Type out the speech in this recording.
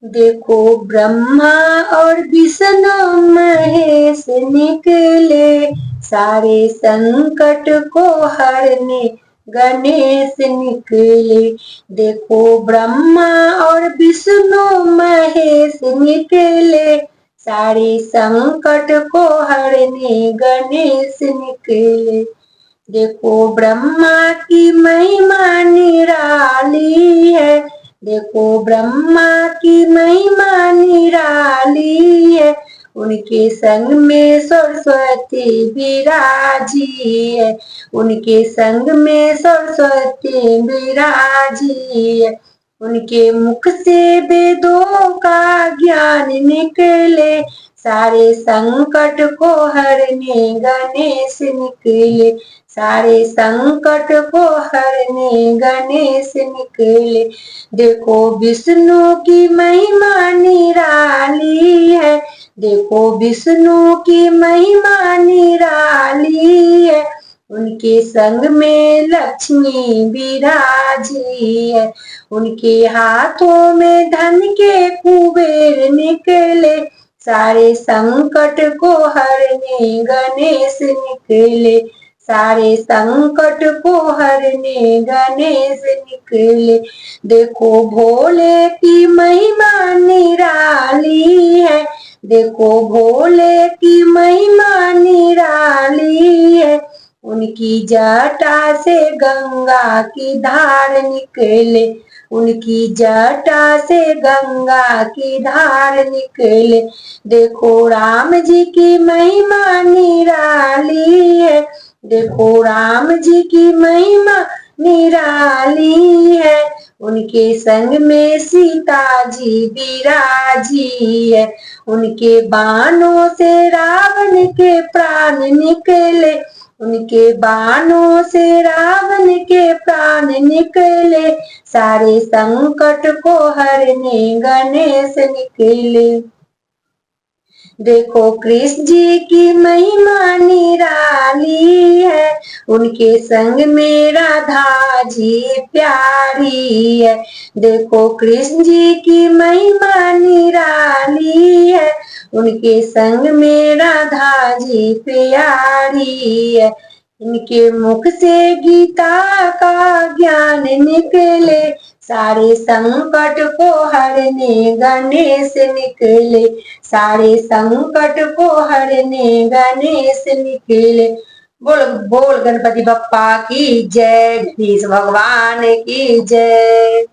देखो ब्रह्मा और विष्णु महेश निकले, सारे संकट को हरने गणेश निकले। देखो ब्रह्मा और विष्णु महेश निकले, सारे संकट को हरने गणेश निकले। देखो ब्रह्मा की महिमा निराली है, देखो ब्रह्मा की महिमा निराली है, उनके संग में सरस्वती विराजी है, उनके संग में सरस्वती विराजी है। उनके मुख से वेदों का ज्ञान निकले, सारे संकट को हरने गणेश निकले, सारे संकट को हरने गणेश निकले। देखो विष्णु की महिमा निराली है, देखो विष्णु की महिमा निराली है, उनके संग में लक्ष्मी विराजी है, उनके हाथों में धन के कुबेर निकले, सारे संकट को हरने गणेश निकले, सारे संकट को हरने गणेश निकले। देखो भोले की महिमा निराली है, देखो भोले की महिमा निराली है, उनकी जटा से गंगा की धार निकले, उनकी जटा से गंगा की धार निकले। देखो राम जी की महिमा निराली है, देखो राम जी की महिमा निराली है, उनके संग में सीता जी विराजी है, उनके बाणों से रावण के प्राण निकले, उनके बाणों से रावण के प्राण निकले, सारे संकट को हरने गणेश निकले। देखो कृष्ण जी की महिमा निराली है, उनके संग में राधा जी प्यारी है, देखो कृष्ण जी की महिमा निराली है, उनके संग में राधा जी प्यारी है। इनके मुख से गीता का ज्ञान निकले, सारे संकट को हरने गणेश निकले, सारे संकट को हरने गणेश निकले। बोल बोल गणपति बप्पा की जय, गणेश भगवान की जय।